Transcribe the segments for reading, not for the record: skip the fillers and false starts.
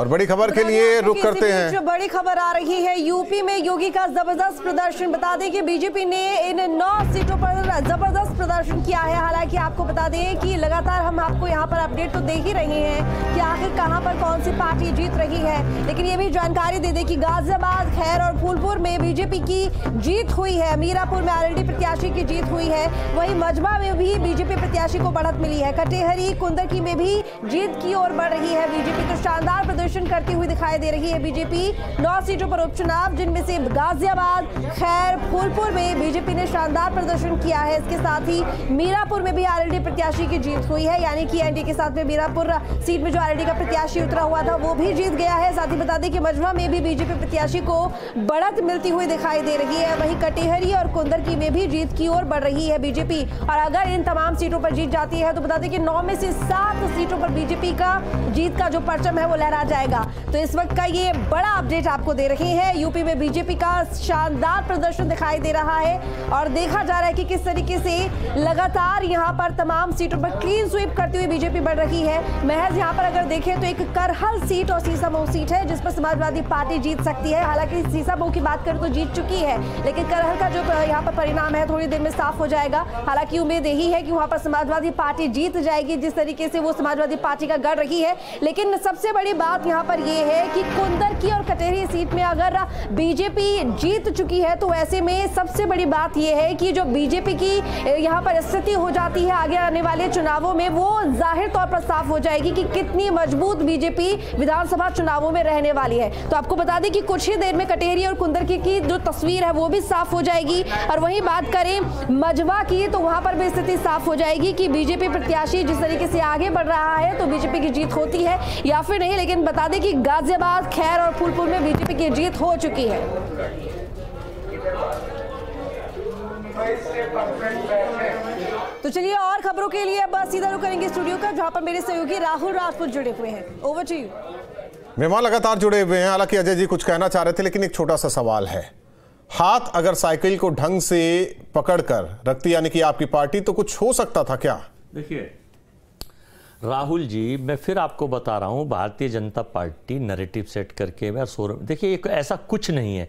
और बड़ी खबर के लिए रुख करते हैं। जो बड़ी खबर आ रही है, यूपी में योगी का जबरदस्त प्रदर्शन। बता दें कि बीजेपी ने इन 9 सीटों पर जबरदस्त प्रदर्शन किया है। हालांकि आपको बता दें कि लगातार हम आपको यहां पर अपडेट तो दे ही रहे हैं कि आखिर कहां पर कौन सी पार्टी जीत रही है, लेकिन ये भी जानकारी दे दें कि गाजियाबाद, खैर और फूलपुर में बीजेपी की जीत हुई है। मीरापुर में आरएलडी प्रत्याशी की जीत हुई है। वहीं मजबा में भी बीजेपी प्रत्याशी को बढ़त मिली है। कटेहरी, कुंदरकी में भी जीत की ओर बढ़ रही है बीजेपी। तो शानदार प्रदर्शन करती हुई दिखाई दे रही है बीजेपी। 9 सीटों पर उपचुनाव, जिनमें से गाजियाबाद, खैर, फूलपुर में बीजेपी ने शानदार प्रदर्शन किया है। इसके साथ ही मीरापुर में भी आरएलडी प्रत्याशी की जीत हुई है, यानी कि एनडीए के साथ में मीरापुर सीट में जो आरएलडी का प्रत्याशी उतरा हुआ था वो भी जीत गया है। साथ ही बता दें कि मजबा में भी बीजेपी प्रत्याशी को बढ़त मिलती हुई दिखाई दे रही है। वहीं कटेहरी और कुंदरकी में भी जीत की ओर बढ़ रही है बीजेपी। और अगर इन तमाम सीटों पर जीत जाती है तो बता दें कि 9 में से 7 सीटों पर बीजेपी का जीत का जो परचम है वो लहरा जाएगा। तो इस वक्त का ये बड़ा अपडेट आपको दे रहे हैं। यूपी में बीजेपी का शानदार प्रदर्शन दिखाई दे रहा है और देखा जा रहा है कि किस तरीके से लगातार यहां पर तमाम सीटों पर क्लीन स्वीप करती हुई बीजेपी बढ़ रही है। महज यहां पर अगर देखें तो एक करहल सीट और सीसामऊ सीट है जिस पर समाजवादी पार्टी जीत सकती है। हालांकि सीसामऊ की बात करें तो जीत चुकी है, लेकिन करहल का जो यहाँ पर परिणाम है थोड़ी देर में साफ हो जाएगा। हालांकि उम्मीद यही है कि वहां पर समाजवादी पार्टी जीत जाएगी जिस तरीके से वो समाजवादी पार्टी का गढ़ रही है। लेकिन सबसे बड़ी बात यहाँ पर ये है कि कुंदरकी और कटेहरी सीट में अगर बीजेपी जीत चुकी है तो ऐसे में सबसे बड़ी बात यह है कि जो बीजेपी की यहाँ पर स्थिति हो जाती है आगे आने वाले चुनावों में, वो जाहिर तौर पर साफ हो जाएगी कि कितनी मजबूत बीजेपी विधानसभा चुनावों में रहने वाली है। तो आपको बता दें कि कुछ ही देर में कटेहरी और कुंदरकी की जो तस्वीर है वो भी साफ हो जाएगी। और वहीं बात करें मजबा की तो वहां पर भी स्थिति साफ हो जाएगी कि बीजेपी प्रत्याशी जिस तरीके से आगे बढ़ रहा है तो बीजेपी की जीत होती है या फिर नहीं। लेकिन बता दें कि गाजियाबाद, खैर और फूलपुर में बीजेपी की जीत हो चुकी है। तो चलिए और खबरों के लिए अब सीधा रुख करेंगे स्टूडियो का, जहां पर मेरे सहयोगी राहुल राजपूत जुड़े हुए हैं। Over to you. मेहमान लगातार जुड़े हुए हैं। हालांकि अजय जी कुछ कहना चाह रहे थे, लेकिन एक छोटा सा सवाल है। हाथ अगर साइकिल को ढंग से पकड़कर रखती यानी कि आपकी पार्टी, तो कुछ हो सकता था क्या? देखिए राहुल जी, मैं फिर आपको बता रहा हूं, Bharatiya Janata party narrative set करके देखिए ऐसा कुछ नहीं है।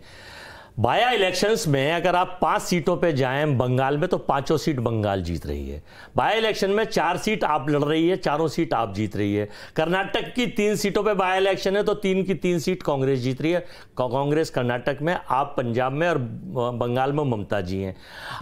बाया इलेक्शंस में अगर आप 5 सीटों पे जाएं बंगाल में तो 5 सीट बंगाल जीत रही है। बाया इलेक्शन में 4 सीट आप लड़ रही है, 4 सीट आप जीत रही है। कर्नाटक की 3 सीटों पे बाया इलेक्शन है तो 3 की 3 सीट कांग्रेस जीत रही है। कांग्रेस कर्नाटक में, आप पंजाब में और बंगाल में ममता जी हैं।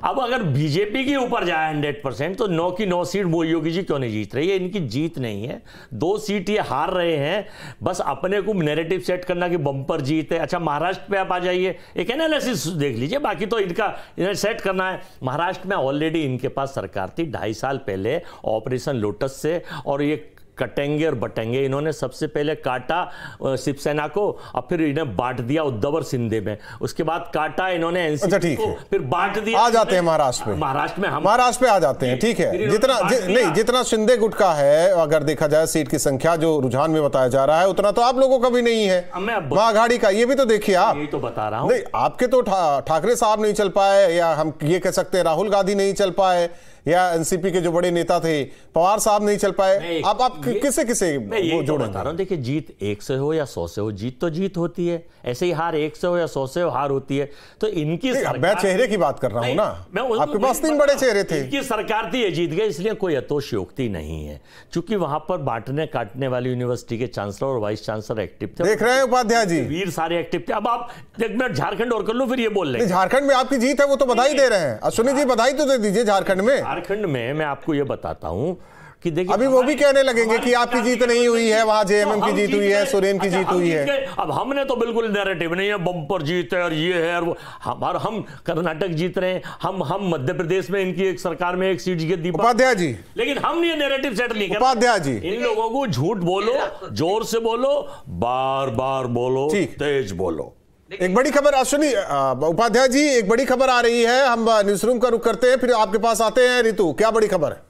अब अगर बीजेपी के ऊपर जाए 100% तो 9 की 9 सीट योगी जी क्यों नहीं जीत रही है? इनकी जीत नहीं है। 2 सीट ये हार रहे हैं, बस अपने को नैरेटिव सेट करना कि बम्पर जीत है। अच्छा महाराष्ट्र पे आप आ जाइए, एक एनालिसिस देख लीजिए, बाकी तो इनका सेट करना है। महाराष्ट्र में ऑलरेडी इनके पास सरकार थी 2.5 साल पहले ऑपरेशन लोटस से, और ये कटेंगे और बटेंगे। इन्होंने सबसे पहले काटा शिवसेना को और फिर इन्हें बांट दिया उद्धव और शिंदे में। उसके बाद काटा इन्होंने एनसीपी को, फिर बांट दिया। आ जाते हैं महाराष्ट्र पे आ जाते हैं। ठीक है, जितना शिंदे गुट का है अगर देखा जाए सीट की संख्या जो रुझान में बताया जा रहा है, उतना तो आप लोगों का भी नहीं है महाअघाड़ी का। ये भी तो देखिए आप, यही तो बता रहा हूं। नहीं, आपके तो ठाकरे साहब नहीं चल पाए, या हम ये कह सकते हैं राहुल गांधी नहीं चल पाए, या एनसीपी के जो बड़े नेता थे पवार साहब नहीं चल पाए। आप किसे वो जोड़ेंगे? बता रहा हूं, देखिए जीत 1 से हो या 100 से हो, जीत तो जीत होती है। ऐसे ही हार 1 से हो या 100 से हो, हार होती है। तो इनकी मैं चेहरे की बात कर रहा हूं ना, आपके पास 3 बड़े चेहरे थे। इनकी सरकार थी, ये जीत गए, इसलिए कोई अतोषयोक्ति नहीं है। चूंकि वहां पर बांटने काटने वाली यूनिवर्सिटी के चांसलर और वाइस चांसलर एक्टिव थे। देख रहे हैं उपाध्याय जी, वीर सारे एक्टिव थे। अब आप एक मिनट झारखंड और कर लो, फिर ये बोल रहे हैं झारखंड में आपकी जीत है, वो तो बधाई दे रहे हैं। अश्विनी जी बधाई तो दे दीजिए। झारखंड में मैं आपको ये बताता हूं कि देखिए अभी वो भी कहने लगेंगे कि आपकी जीत नहीं हुई है, वहां जेएमएम की जीत हुई है, सोरेन की जीत हुई है। अब हमने तो बिल्कुल नैरेटिव नहीं है, बम्पर जीत है और ये है और वो। हम कर्नाटक जीत रहे हैं, हम मध्य प्रदेश में इनकी एक सरकार में 1 सीट जीत। उपाध्याय जी, लेकिन हम ये नैरेटिव सेट नहीं करते। उपाध्याय जी, इन लोगों को झूठ बोलो, जोर से बोलो, बार बार बोलो, तेज बोलो। एक बड़ी खबर अश्विनी उपाध्याय जी, एक बड़ी खबर आ रही है। हम न्यूज रूम का रुख करते हैं, फिर आपके पास आते हैं। ऋतु, क्या बड़ी खबर है?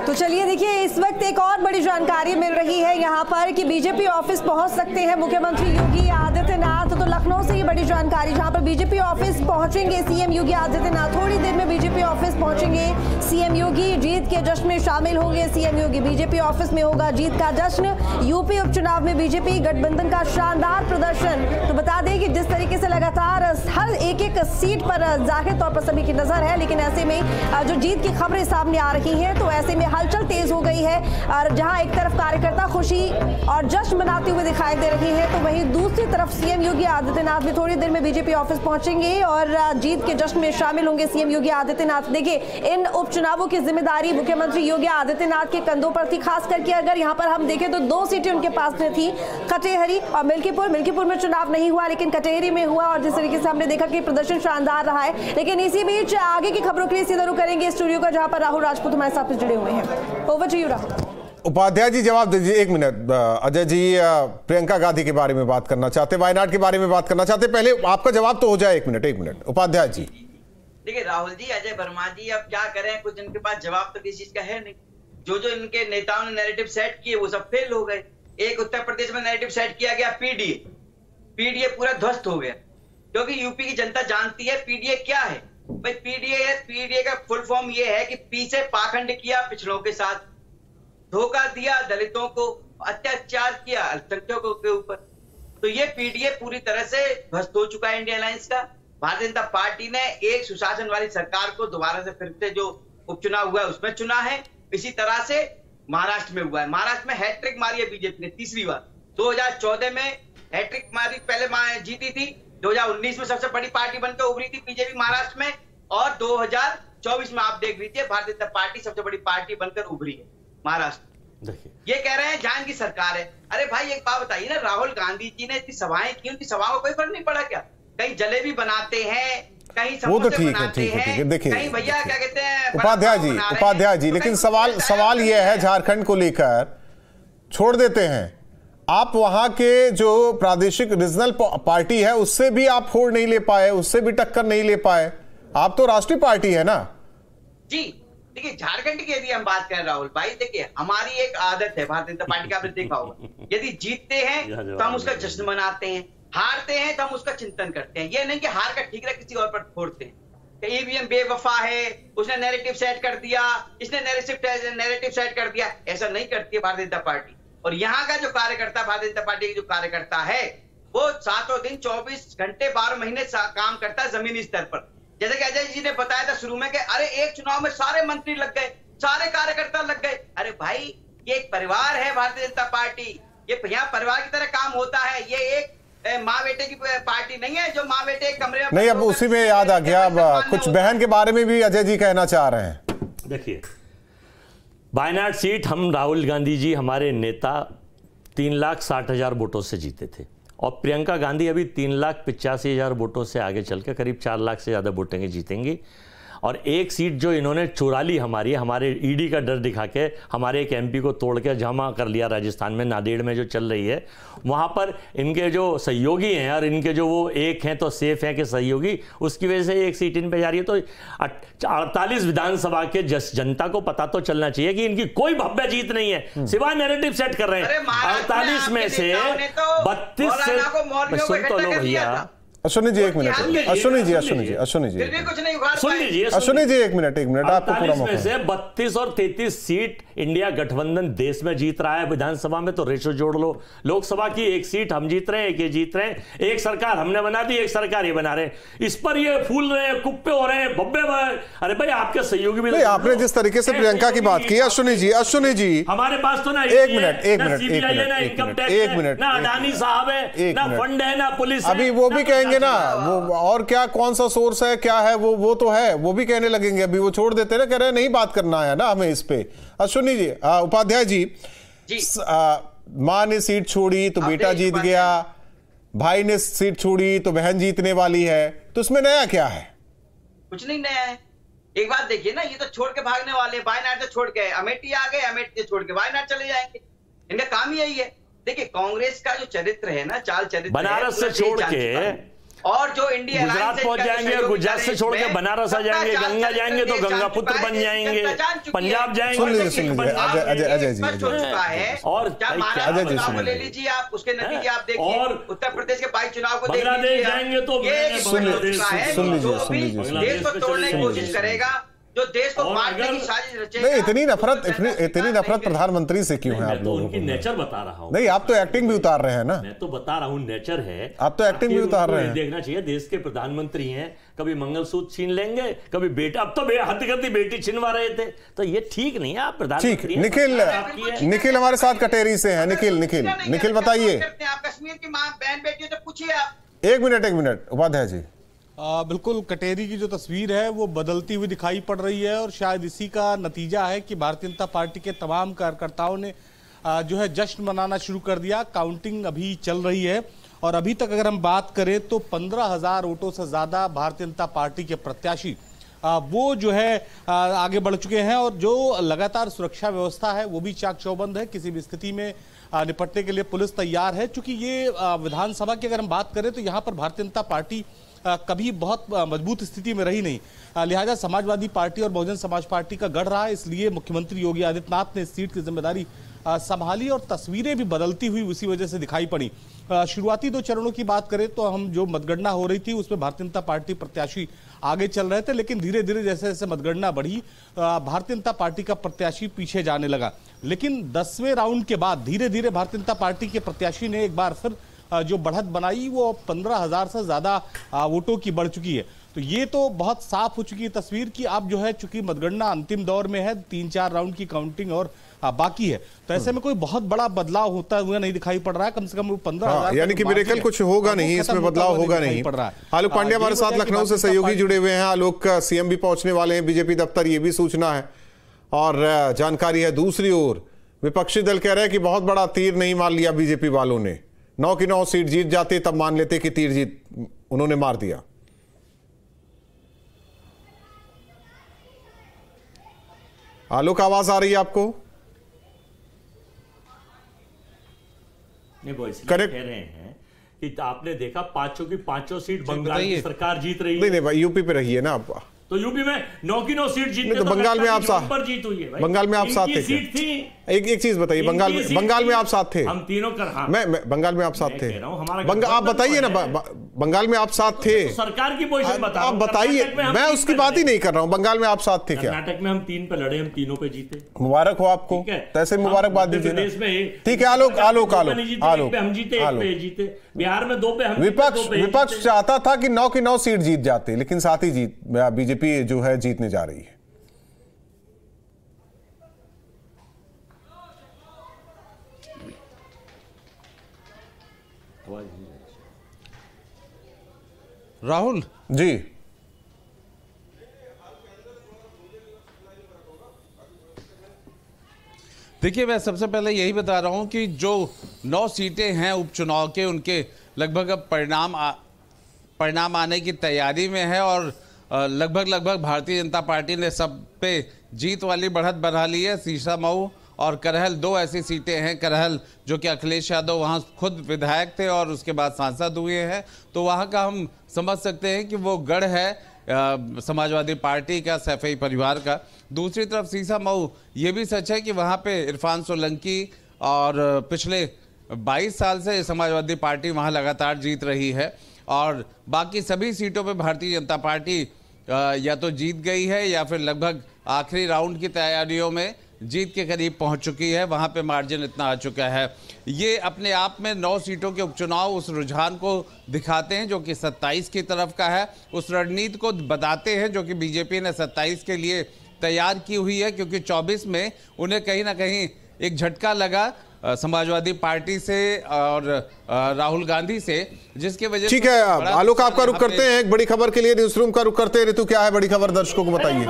तो चलिए देखिए, इस वक्त एक और बड़ी जानकारी मिल रही है यहाँ पर कि बीजेपी ऑफिस पहुंच सकते हैं मुख्यमंत्री योगी आदित्यनाथ। तो लखनऊ से ये बड़ी जानकारी, जहां पर बीजेपी ऑफिस पहुंचेंगे सीएम योगी आदित्यनाथ। थोड़ी देर में बीजेपी ऑफिस पहुंचेंगे सीएम योगी, जीत के जश्न में शामिल होंगे सीएम योगी। बीजेपी ऑफिस में होगा जीत का जश्न। यूपी उपचुनाव में बीजेपी गठबंधन का शानदार प्रदर्शन। तो बता दें कि जिस तरीके से लगातार हर एक सीट पर जाहिर तौर पर सभी की नजर है, लेकिन ऐसे में जो जीत की खबरें सामने आ रही हैं, तो ऐसे में हलचल तेज हो गई है। और जहां एक तरफ कार्यकर्ता खुशी और जश्न मनाते हुए दिखाई दे रही है, तो वहीं दूसरी तरफ सीएम योगी आदित्यनाथ भी थोड़ी देर में बीजेपी ऑफिस पहुंचेंगे और जीत के जश्न में शामिल होंगे सीएम योगी आदित्यनाथ। देखिए, इन उपचुनावों की जिम्मेदारी मुख्यमंत्री योगी आदित्यनाथ के कंधों पर थी। खास करके अगर यहां पर हम देखें तो 2 सीटें उनके पास में थी, कटेहरी और मिल्कीपुर में चुनाव नहीं हुआ, लेकिन कटेहरी में हुआ। और जिस तरीके से हमने देखा कि प्रदर्शन शानदार रहा है। लेकिन इसी बीच आगे की खबरों के लिए सीधा रुख करेंगे स्टूडियो का, जहां पर राहुल राजपूत हमारे साथ जुड़े हुए हैं। Over to you Rahul. Upadhyay ji जवाब दीजिए। 1 मिनट। अजय जी प्रियंका गांधी के बारे में बात करना चाहते, वायनाड के बारे में बात करना चाहते, पहले आपका जवाब तो हो जाए। 1 मिनट उपाध्याय जी। देखिए राहुल जी, अजय वर्मा जी अब क्या करें, कुछ इनके पास जवाब तो किसी चीज का है नहीं। जो इनके नेताओं ने नैरेटिव सेट किए वो सब फेल हो गए। एक उत्तर प्रदेश में नैरेटिव सेट किया गया पीडीए पूरा ध्वस्त हो गया, क्योंकि यूपी की जनता जानती है पीडीए क्या है। भाई पीडीए का फुल फॉर्म ये है कि पी से पाखंड किया पिछड़ों के साथ, धोखा दिया दलितों को, अत्याचार किया अल्पसंख्यकों के ऊपर। तो ये पीडीए पूरी तरह से ध्वस्त हो चुका है इंडिया अलायंस का। भारतीय जनता पार्टी ने एक सुशासन वाली सरकार को दोबारा से फिर से जो उपचुनाव हुआ है उसमें चुना है। इसी तरह से महाराष्ट्र में हुआ है। महाराष्ट्र में हैट्रिक मारी है बीजेपी ने तीसरी बार। 2014 में हैट्रिक मारी, पहले जीती थी, 2019 में सबसे बड़ी पार्टी बनकर उभरी थी बीजेपी महाराष्ट्र में, और 2024 में आप देख लीजिए भारतीय जनता पार्टी सबसे बड़ी पार्टी बनकर उभरी है महाराष्ट्र। देखिए, ये कह रहे हैं जान की सरकार है। अरे भाई एक बात बताइए ना, राहुल गांधी जी ने इतनी सभाएं की, उनकी सभाओं को कोई फर्क नहीं पड़ा क्या? कहीं जलेबी बनाते हैं, कहीं वो तो ठीक है। देखिए भैया क्या कहते हैं उपाध्याय जी, लेकिन सवाल यह है, झारखंड को लेकर छोड़ देते हैं, आप वहां के जो प्रादेशिक रीजनल पार्टी है उससे भी आप होड़ नहीं ले पाए, उससे भी टक्कर नहीं ले पाए। आप तो राष्ट्रीय पार्टी है ना जी। देखिए झारखंड की यदि हम बात करें राहुल भाई, देखिए हमारी एक आदत है भारतीय जनता पार्टी का, आपने देखा होगा, यदि जीतते हैं तो हम उसका जश्न मनाते हैं, हारते हैं तो हम उसका चिंतन करते हैं। ये नहीं कि हार का ठीकरा किसी और पर फोड़ते हैं। ईवीएम बेवफा है, उसने नैरेटिव सेट कर दिया, इसने नैरेटिव सेट कर दिया, ऐसा नहीं करती है भारतीय जनता पार्टी। और यहाँ का जो कार्यकर्ता, भारतीय जनता पार्टी के जो कार्यकर्ता है, वो 7 दिन 24 घंटे 12 महीने काम करता है जमीनी स्तर पर। जैसे कि अजय जी ने बताया था शुरू में कि अरे एक चुनाव में सारे मंत्री लग गए, सारे कार्यकर्ता लग गए। अरे भाई ये एक परिवार है भारतीय जनता पार्टी, ये यहाँ परिवार की तरह काम होता है। ये एक माँ बेटे की पार्टी नहीं है जो माँ बेटे एक कमरे में नहीं। अब उसी में याद आ गया, अब कुछ बहन के बारे में भी अजय जी कहना चाह रहे हैं। देखिए वायनाड सीट हम राहुल गांधी जी हमारे नेता 3,60,000 वोटों से जीते थे, और प्रियंका गांधी अभी 3,85,000 वोटों से आगे चल के करीब 4 लाख से ज़्यादा वोटें जीतेंगी। और एक सीट जो इन्होंने चुरा ली हमारे ईडी का डर दिखा के हमारे एक एमपी को तोड़ के जमा कर लिया राजस्थान में, नांदेड़ में जो चल रही है, वहाँ पर इनके जो सहयोगी हैं और इनके जो वो एक हैं तो सेफ हैं कि सहयोगी, उसकी वजह से एक सीट इन पर जा रही है। तो 48 विधानसभा के जनता को पता तो चलना चाहिए कि इनकी कोई भव्य जीत नहीं है, सिवाय नैरेटिव सेट कर रहे हैं। 48 में से 32 से सुन तो लो भैया। अश्विनी जी 1 मिनट, अश्विनी जी कुछ नहीं सुन लीजिए अश्विनी जी 1 मिनट आपको पूरा मौका। में से 32 और 33 सीट इंडिया गठबंधन देश में जीत रहा है। विधानसभा में तो रेशो जोड़ लो, लोकसभा की 1 सीट हम जीत रहे हैं, ये जीत रहे हैं, एक सरकार हमने बना दी, एक सरकार ये बना रहे हैं, इस पर ये फूल रहे हैं, कुप्पे हो रहे हैं, बब्बे। अरे भाई आपके सहयोगी भी, आपने जिस तरीके से प्रियंका की बात की, अश्विनी जी हमारे पास तो ना 1 मिनट ना अडानी साहब है, ना फंड है, ना पुलिस। अभी वो भी कहेंगे ना, वो और क्या कौन सा सोर्स है क्या है, वो तो है, वो भी कहने लगेंगे। अभी वो छोड़ देते ना, कह रहे हैं नहीं बात करना है ना हमें इस पे। अश्विनी जी, उपाध्याय जी, मां ने सीट छोड़ी तो बेटा जीत गया, भाई ने सीट छोड़ी तो बहन जीतने वाली है, तो इसमें नया क्या है? कुछ नहीं नया है। एक बात देखिए ना, ये तो छोड़ के भागने वाले, वायनाड से छोड़ के अमेठी आ गए, अमेठी से छोड़ के वायनाड चले जाएंगे, इनका काम ही यही है। देखिए कांग्रेस का जो चरित्र है ना, चाल चरित्र, बनारस से छोड़ के और जो इंडिया गुजरात पहुंच जाएंगे, गुजरात से छोड़ के बनारस आ जाएंगे, गंगा जाएंगे तो गंगा पुत्र बन जाएंगे, पंजाब जाएंगे। अजय जी और महाराष्ट्र ले लीजिए आप, उसके नतीजे आप देखिए, और उत्तर प्रदेश के 22 चुनाव को बांग्लादेश जाएंगे तो देश को तोड़ने की कोशिश करेगा, जो देश को बांटने की साजिश रचेगा। नहीं, इतनी नफरत प्रधानमंत्री से क्यों है आप लोगों को? उनकी नेचर बता रहा हूँ। नहीं, आप तो एक्टिंग भी उतार रहे हैं ना। मैं तो बता रहा हूँ नेचर है, आप तो एक्टिंग भी उतार रहे हैं। देखना चाहिए, देश के प्रधानमंत्री हैं, कभी मंगलसूत्र छीन लेंगे, कभी बेटा, अब तो हद बेटी छीनवा रहे थे, तो ये ठीक नहीं है। आप प्रधानमंत्री। निखिल हमारे साथ कटेरी से है। निखिल बताइए। आप कश्मीर की मां बहन बेटियों से पूछिए आप। एक मिनट उपाध्याय जी। बिल्कुल, कटेरी की जो तस्वीर है वो बदलती हुई दिखाई पड़ रही है, और शायद इसी का नतीजा है कि भारतीय जनता पार्टी के तमाम कार्यकर्ताओं ने जो है जश्न मनाना शुरू कर दिया। काउंटिंग अभी चल रही है, और अभी तक अगर हम बात करें तो 15,000 वोटों से ज़्यादा भारतीय जनता पार्टी के प्रत्याशी वो जो है आगे बढ़ चुके हैं, और जो लगातार सुरक्षा व्यवस्था है वो भी चाक चौबंद है। किसी भी स्थिति में निपटने के लिए पुलिस तैयार है। चूंकि ये विधानसभा की अगर हम बात करें तो यहाँ पर भारतीय जनता पार्टी कभी बहुत मजबूत स्थिति में रही नहीं, लिहाजा समाजवादी पार्टी और बहुजन समाज पार्टी का गढ़ रहा है। इसलिए मुख्यमंत्री योगी आदित्यनाथ ने इस सीट की जिम्मेदारी संभाली, और तस्वीरें भी बदलती हुई उसी वजह से दिखाई पड़ी। शुरुआती 2 चरणों की बात करें तो हम जो मतगणना हो रही थी उसमें भारतीय जनता पार्टी प्रत्याशी आगे चल रहे थे, लेकिन धीरे धीरे जैसे जैसे मतगणना बढ़ी भारतीय जनता पार्टी का प्रत्याशी पीछे जाने लगा। लेकिन 10वें राउंड के बाद धीरे धीरे भारतीय जनता पार्टी के प्रत्याशी ने एक बार फिर जो बढ़त बनाई, वो 15,000 से ज्यादा वोटों की बढ़ चुकी है। तो ये तो बहुत साफ हो चुकी है तस्वीर कि अब जो है चूंकि मतगणना अंतिम दौर में है, 3-4 राउंड की काउंटिंग और बाकी है, तो ऐसे में कोई बहुत बड़ा बदलाव होता हुआ नहीं दिखाई पड़ रहा है। कम से कम 15,000 यानी कि मिरेकल कुछ होगा नहीं, इसमें बदलाव होगा नहीं। आलोक पांड्या हमारे साथ लखनऊ से सहयोगी जुड़े हुए हैं। आलोक, सीएम भी पहुंचने वाले हैं बीजेपी दफ्तर, ये भी सूचना है और जानकारी है। दूसरी ओर विपक्षी दल कह रहे हैं कि बहुत बड़ा तीर नहीं मार लिया बीजेपी वालों ने, 9 की 9 सीट जीत जाते तब मान लेते कि तीर जीत उन्होंने मार दिया। आलोक, आवाज आ रही है आपको? नहीं, वो इसलिए कह रहे हैं कि आपने देखा 5 की 5 सीट बंगाल की सरकार जीत रही है। नहीं भाई, यूपी पे रही है ना आप, तो यूपी में 9 की 9 सीट जीतने तो बंगाल में आप साथ, जीत हुई है। बंगाल में आप साथ थे। एक चीज बताइए, बंगाल में आप साथ थे? हम तीनों कर, हाँ। मैं बंगाल में आप साथ थे। आप बताइए ना, बंगाल में आप साथ थे, तो सरकार की पोजीशन बताओ। आप बताइए, मैं उसकी बात ही नहीं कर रहा हूँ। बंगाल में आप साथ थे क्या? कर्नाटक में हम 3 पे लड़े, हम तीनों पे जीते। मुबारक हो आपको, तैसे मुबारकबाद दीजिए। ठीक है आलोक, हम जीते, बिहार में 2 पे हम। विपक्ष चाहता था कि 9 की 9 सीट जीत जाते, लेकिन साथ ही बीजेपी जो है जीतने जा रही है। राहुल जी, देखिए, मैं सबसे पहले यही बता रहा हूं कि जो 9 सीटें हैं उपचुनाव के, उनके लगभग अब परिणाम आने की तैयारी में है, और लगभग भारतीय जनता पार्टी ने सब पे जीत वाली बढ़त बढ़ा ली है। सीशामऊ और करहल 2 ऐसी सीटें हैं। करहल जो कि अखिलेश यादव वहाँ खुद विधायक थे और उसके बाद सांसद हुए हैं, तो वहाँ का हम समझ सकते हैं कि वो गढ़ है समाजवादी पार्टी का, सैफई परिवार का। दूसरी तरफ सीशामऊ, ये भी सच है कि वहाँ पे इरफान सोलंकी और पिछले 22 साल से समाजवादी पार्टी वहाँ लगातार जीत रही है, और बाकी सभी सीटों पे भारतीय जनता पार्टी या तो जीत गई है या फिर लगभग आखिरी राउंड की तैयारियों में जीत के करीब पहुंच चुकी है। वहां पे मार्जिन इतना आ चुका है। ये अपने आप में 9 सीटों के उपचुनाव उस रुझान को दिखाते हैं जो कि 27 की तरफ का है, उस रणनीति को बताते हैं जो कि बीजेपी ने 27 के लिए तैयार की हुई है, क्योंकि 24 में उन्हें कहीं ना कहीं एक झटका लगा समाजवादी पार्टी से और राहुल गांधी से, जिसके वजह से। ठीक है आलोक, आपका रुख करते हैं एक बड़ी खबर के लिए, न्यूज रूम का रुख करते हैं। ऋतु, क्या है बड़ी खबर, दर्शकों को बताइए।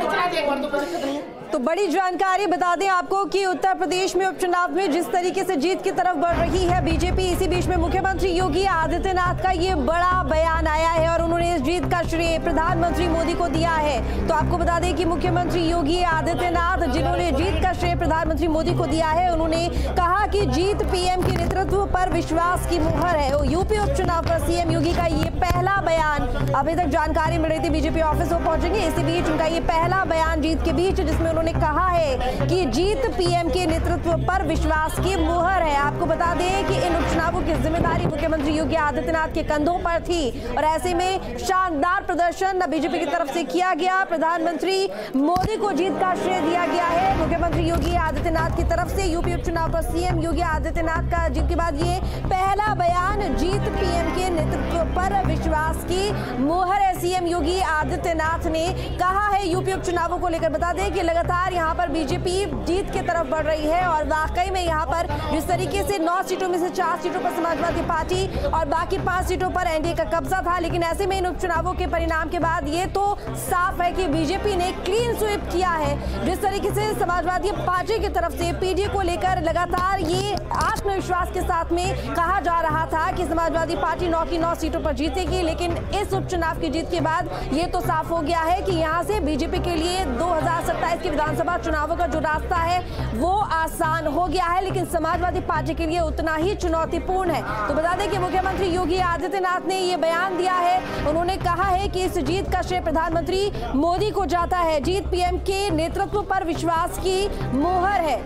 तो बड़ी जानकारी बता दें आपको कि उत्तर प्रदेश में उपचुनाव में जिस तरीके से जीत की तरफ बढ़ रही है बीजेपी, इसी बीच में मुख्यमंत्री योगी आदित्यनाथ का ये बड़ा बयान आया है और उन्होंने इस जीत का श्रेय प्रधानमंत्री मोदी को दिया है। तो आपको बता दें कि मुख्यमंत्री योगी आदित्यनाथ, जिन्होंने जीत का श्रेय प्रधानमंत्री मोदी को दिया है, उन्होंने कहा कि जीत पीएम के नेतृत्व पर विश्वास की मुहर है। यूपी उपचुनाव पर सीएम योगी का ये पहला बयान, अभी तक जानकारी मिल रही थी बीजेपी ऑफिस में पहुंचेंगे, इसी बीच उनका ये पहला बयान जीत के बीच, जिसमें उन्होंने कहा है कि जीत पीएम के नेतृत्व पर विश्वास की मुहर है। आपको बता दें कि इन उपचुनावों की जिम्मेदारी मुख्यमंत्री योगी आदित्यनाथ के कंधों पर थी और ऐसे में शानदार प्रदर्शन बीजेपी की तरफ से किया गया। प्रधानमंत्री मोदी को जीत का श्रेय दिया गया है मुख्यमंत्री योगी आदित्यनाथ की तरफ से। यूपी उपचुनाव पर सीएम योगी आदित्यनाथ का जीत के बाद ये पहला बयान, जीत पीएम के नेतृत्व पर विश्वास की मुहर है। सीएम योगी आदित्यनाथ ने कहा है यूपी उपचुनावों को लेकर, बता दें कि लगातार यहां पर बीजेपी जीत की तरफ बढ़ रही है और वाकई में यहां पर जिस तरीके से 9 सीटों में से 4 सीटों पर समाजवादी पार्टी और बाकी 5 सीटों पर एनडीए का कब्जा था, लेकिन ऐसे में इन उपचुनावों के परिणाम के बाद ये तो साफ है कि बीजेपी ने क्लीन स्वीप किया है। जिस तरीके से समाजवादी पार्टी की तरफ से पीडी को लेकर लगातार ये आत्मविश्वास के साथ में कहा जा रहा था कि समाजवादी पार्टी 9 की 9 सीटों पर जीतेगी, लेकिन इस उपचुनाव की जीत के बाद ये तो साफ हो गया है कि यहां से बीजेपी के लिए 2027 के विधानसभा चुनावों का जो रास्ता है वो आसान हो गया है, लेकिन समाजवादी पार्टी के लिए उतना ही चुनौतीपूर्ण है। तो बता दें कि मुख्यमंत्री योगी आदित्यनाथ ने ये बयान दिया है, उन्होंने कहा है कि इस जीत का श्रेय प्रधानमंत्री मोदी को जाता है। जीत पीएम के नेतृत्व पर विश्वास की मुहर है।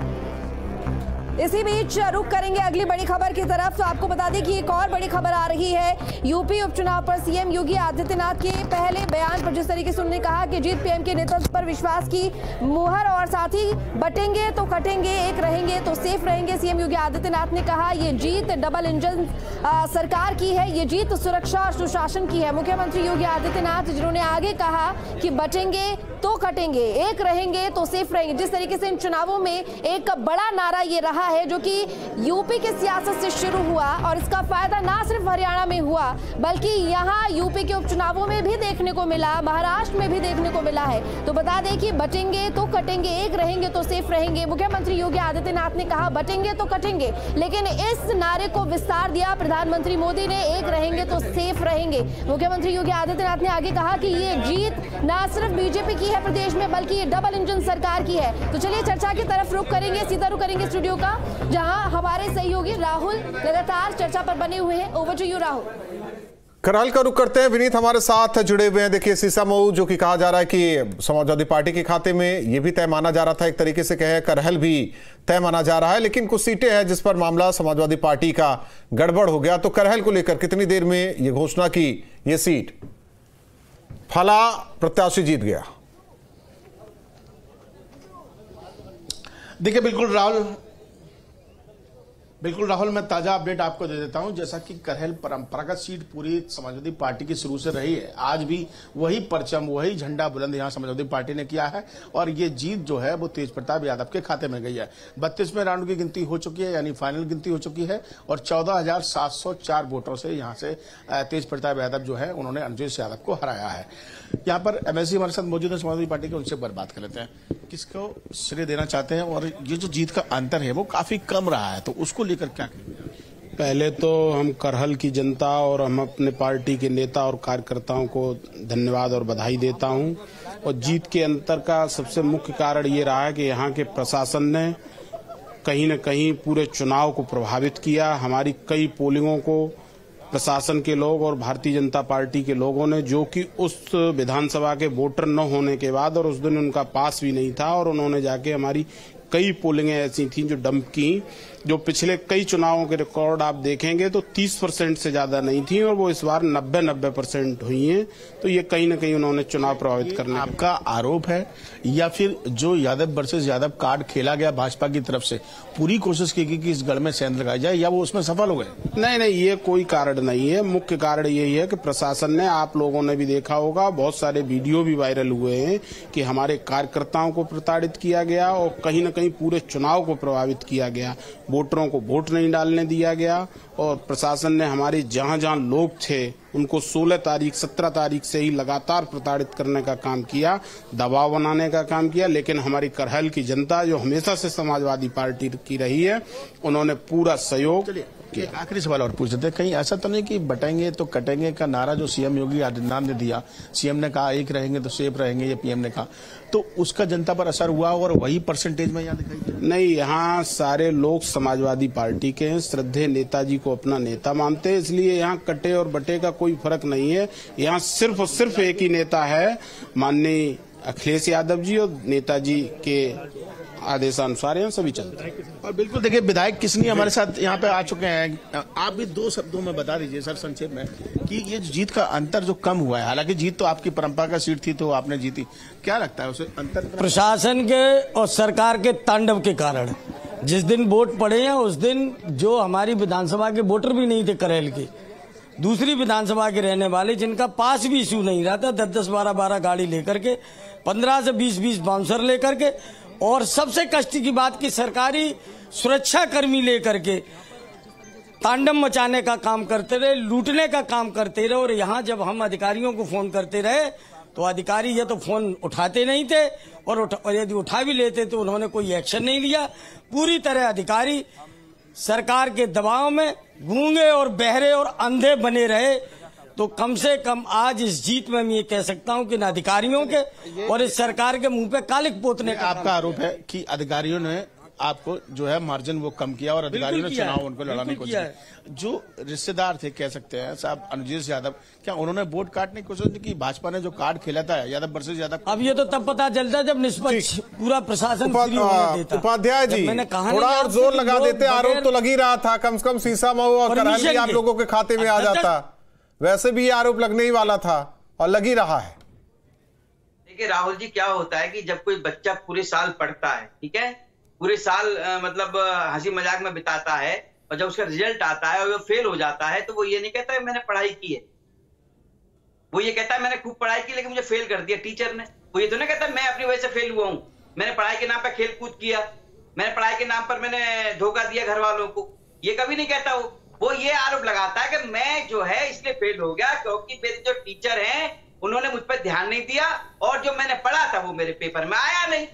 इसी बीच रुख करेंगे अगली बड़ी खबर की तरफ। तो आपको बता दें कि एक और बड़ी खबर आ रही है यूपी उपचुनाव पर सीएम योगी आदित्यनाथ के पहले बयान पर, जिस तरीके से उन्होंने कहा कि जीत पीएम के नेतृत्व पर विश्वास की मुहर और साथ ही बटेंगे तो कटेंगे, एक रहेंगे तो सेफ रहेंगे। सीएम योगी आदित्यनाथ ने कहा ये जीत डबल इंजन सरकार की है, ये जीत सुरक्षा और सुशासन की है। मुख्यमंत्री योगी आदित्यनाथ जिन्होंने आगे कहा कि बटेंगे तो कटेंगे, एक रहेंगे तो सेफ रहेंगे। जिस तरीके से इन चुनावों में एक बड़ा नारा ये रहा है जो कि यूपी के सियासत से शुरू हुआ और इसका फायदा ना सिर्फ हरियाणा में हुआ बल्कि यहाँ यूपी के उपचुनावों में भी देखने को मिला, महाराष्ट्र में भी देखने को मिला है। तो बता दें कि बटेंगे तो कटेंगे, एक रहेंगे तो सेफ रहेंगे। मुख्यमंत्री योगी आदित्यनाथ ने कहा बटेंगे तो कटेंगे, लेकिन इस नारे को विस्तार दिया प्रधानमंत्री मोदी ने, एक रहेंगे तो सेफ रहेंगे। मुख्यमंत्री योगी आदित्यनाथ ने आगे कहा कि ये जीत ना सिर्फ बीजेपी की है प्रदेश में बल्कि ये डबल इंजन सरकार की है। तो चलिए चर्चा की तरफ रुख करेंगे, सीधा रुख करेंगे स्टूडियो का, जहां हमारे सहयोगी राहुल लगातार चर्चा पर बने हुए हैं। Over to you Rahul. Karhal का रुख करते हैं, विनीत हमारे साथ जुड़े हुए हैं। देखिए सीसामऊ जो कि कहा जा रहा है कि समाजवादी पार्टी के खाते में, ये भी तय माना जा रहा था, एक तरीके से कहे करहल भी तय माना जा रहा है, लेकिन कुछ सीटें हैं जिस पर मामला समाजवादी पार्टी का गड़बड़ हो गया। तो करहल को लेकर कितनी देर में ये घोषणा की ये सीट फला प्रत्याशी जीत गया? देखिए बिल्कुल राहुल, मैं ताजा अपडेट आपको दे देता हूं। जैसा कि करहल परंपरागत सीट पूरी समाजवादी पार्टी की शुरू से रही है, आज भी वही परचम, वही झंडा बुलंद यहां समाजवादी पार्टी ने किया है और ये जीत जो है वो तेज प्रताप यादव के खाते में गई है। 32वें राउंड की गिनती हो चुकी है, यानी फाइनल गिनती हो चुकी है और 14,704 वोटों से यहां से तेज प्रताप यादव जो है उन्होंने अंजय यादव को हराया है। यहाँ पर एमएलसी हमारे साथ मौजूद है समाजवादी पार्टी के, उनसे बात कर लेते हैं। किसको श्रेय देना चाहते हैं और ये जो जीत का अंतर है वो काफी कम रहा है, तो उसको लेकर क्या कहेंगे? पहले तो हम करहल की जनता और हम अपने पार्टी के नेता और कार्यकर्ताओं को धन्यवाद और बधाई देता हूं। और जीत के अंतर का सबसे मुख्य कारण ये रहा है कि यहाँ के प्रशासन ने कहीं न कहीं पूरे चुनाव को प्रभावित किया। हमारी कई पोलिंगों को प्रशासन के लोग और भारतीय जनता पार्टी के लोगों ने, जो कि उस विधानसभा के वोटर न होने के बाद और उस दिन उनका पास भी नहीं था, और उन्होंने जाके हमारी कई पोलिंगें ऐसी थी जो डंप की, जो पिछले कई चुनावों के रिकॉर्ड आप देखेंगे तो 30% से ज्यादा नहीं थी और वो इस बार 90% हुई हैं। तो ये कहीं न कहीं उन्होंने चुनाव प्रभावित करने आपका आरोप है या फिर जो यादव वर्सेस यादव कार्ड खेला गया भाजपा की तरफ से, पूरी कोशिश की गई कि इस गढ़ में सेंध लगाया जाए, या वो उसमें सफल हो गए? नहीं, ये कोई कारण नहीं है। मुख्य कारण यही है कि प्रशासन ने, आप लोगों ने भी देखा होगा, बहुत सारे वीडियो भी वायरल हुए हैं कि हमारे कार्यकर्ताओं को प्रताड़ित किया गया और कहीं न कहीं पूरे चुनाव को प्रभावित किया गया। वोटरों को वोट नहीं डालने दिया गया और प्रशासन ने हमारे जहां जहां लोग थे उनको 16 तारीख 17 तारीख से ही लगातार प्रताड़ित करने का काम किया, दबाव बनाने का काम किया। लेकिन हमारी करहल की जनता जो हमेशा से समाजवादी पार्टी की रही है, उन्होंने पूरा सहयोग। एक आखिरी सवाल और पूछ रहे थे, कहीं ऐसा तो नहीं कि बटेंगे तो कटेंगे का नारा जो सीएम योगी आदित्यनाथ ने दिया, सीएम ने कहा एक रहेंगे तो सेफ रहेंगे, ये पीएम ने कहा, तो उसका जनता पर असर हुआ और वही परसेंटेज में यहाँ दिखाई दिया? नहीं, यहाँ सारे लोग समाजवादी पार्टी के हैं, श्रद्धेय नेताजी को अपना नेता मानते हैं, इसलिए यहाँ कटे और बटे का कोई फर्क नहीं है। यहाँ सिर्फ और सिर्फ एक ही नेता है, माननीय अखिलेश यादव जी, और नेताजी के आदेशानुसार यहाँ सभी चलते हैं। और बिल्कुल देखिए, विधायक किसनी हमारे साथ यहाँ पे आ चुके हैं। आप भी 2 शब्दों में बता दीजिए सर संक्षेप में कि ये जीत का अंतर जो कम हुआ है, हालांकि जीत तो आपकी परंपरा का सीट थी तो आपने जीती, क्या लगता है उसे अंतर? प्रशासन के और सरकार के तांडव के कारण जिस दिन वोट पड़े हैं उस दिन जो हमारी विधानसभा के वोटर भी नहीं थे करैल के, दूसरी विधानसभा के रहने वाले जिनका पास भी इशू नहीं रहा था, 10-10, 12-12 गाड़ी लेकर के, 15 से 20-20 बाउंसर लेकर के, और सबसे कष्ट की बात कि सरकारी सुरक्षा कर्मी लेकर के तांडव मचाने का काम करते रहे, लूटने का काम करते रहे। और यहाँ जब हम अधिकारियों को फोन करते रहे तो अधिकारी ये तो फोन उठाते नहीं थे, और यदि उठा भी लेते तो उन्होंने कोई एक्शन नहीं लिया। पूरी तरह अधिकारी सरकार के दबाव में गूंगे और बहरे और अंधे बने रहे। तो कम से कम आज इस जीत में मैं ये कह सकता हूं कि न अधिकारियों के और इस सरकार के मुंह पे कालिक पोतने का आपका आरोप है कि अधिकारियों ने आपको जो है मार्जिन वो कम किया और अधिकारियों ने चुनाव उनको लड़ाने की कोशिश की। जो रिश्तेदार थे कह सकते हैं साहब अनुजेश यादव, क्या उन्होंने वोट काटने की कोशिश की? भाजपा ने जो कार्ड खेला था यादव वर्सेस यादव, अब ये तो तब पता चलता है जब निष्पक्ष पूरा प्रशासन उपाध्याय जी थोड़ा और जोर लगा देते, आरोप तो लग ही रहा था, कम से कम शीशा मऊ और करहल भी आप लोगों के खाते में आ जाता, वैसे भी आरोप लगने ही वाला था और लग ही रहा है। देखिए राहुल जी, क्या होता है कि जब कोई बच्चा पूरे साल पढ़ता है, ठीक है, पूरे साल मतलब हंसी मजाक में बिताता है, और जब उसका रिजल्ट आता है और वो फेल हो जाता है तो वो ये नहीं कहता है मैंने पढ़ाई की है, वो ये कहता है मैंने खूब पढ़ाई की लेकिन मुझे फेल कर दिया टीचर ने। वो ये तो नहीं कहता मैं अपनी वजह से फेल हुआ हूं, मैंने पढ़ाई के नाम पर खेल कूद किया, मैंने पढ़ाई के नाम पर मैंने धोखा दिया घर वालों को, ये कभी नहीं कहता। वो ये आरोप लगाता है कि मैं जो है इसलिए फेल हो गया क्योंकि मेरे जो टीचर हैं उन्होंने मुझ पर ध्यान नहीं दिया और जो मैंने पढ़ा था वो मेरे पेपर में आया नहीं।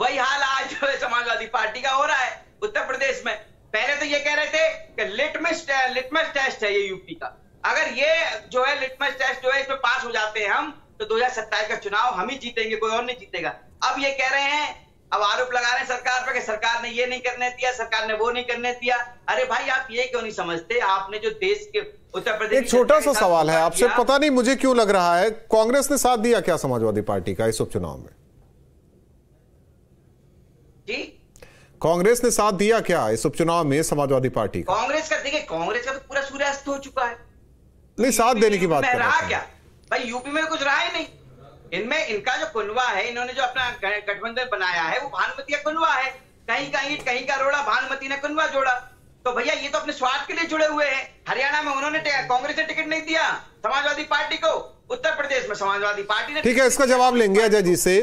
वही हाल आज जो है समाजवादी पार्टी का हो रहा है उत्तर प्रदेश में। पहले तो ये कह रहे थे कि लिटमस टेस्ट है ये यूपी का, अगर ये जो है लिटमस टेस्ट जो है इसमें पास हो जाते हैं हम तो 2027 का चुनाव हम ही जीतेंगे, कोई और नहीं जीतेगा। अब ये कह रहे हैं, अब आरोप लगा रहे हैं सरकार पर कि सरकार ने ये नहीं करने दिया, सरकार ने वो नहीं करने दिया। अरे भाई आप ये क्यों नहीं समझते, आपने जो देश के उत्तर प्रदेश, एक छोटा सा सवाल है आपसे, पता नहीं मुझे क्यों लग रहा है कांग्रेस ने साथ दिया क्या समाजवादी पार्टी का इस उपचुनाव में? जी कांग्रेस ने साथ दिया क्या इस उपचुनाव में समाजवादी पार्टी का? कांग्रेस का देखिए, कांग्रेस का तो पूरा सूर्यास्त हो चुका है। नहीं, साथ देने की बात कर रहा है क्या भाई? यूपी में कुछ रहा ही नहीं। इनमें इनका जो कुनवा है, इन्होंने जो अपना गठबंधन बनाया है वो भानुमती का कुनवा है, कहीं का ईंट कहीं का रोड़ा, भानुमती ने कुनवा जोड़ा। तो भैया ये तो अपने स्वार्थ के लिए जुड़े हुए हैं। हरियाणा में उन्होंने कांग्रेस ने टिकट नहीं दिया समाजवादी पार्टी को, उत्तर प्रदेश में समाजवादी पार्टी ने। ठीक है, इसका जवाब लेंगे अजय जी से।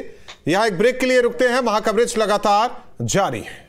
यहां एक ब्रेक के लिए रुकते हैं, महाकवरेज लगातार जारी है।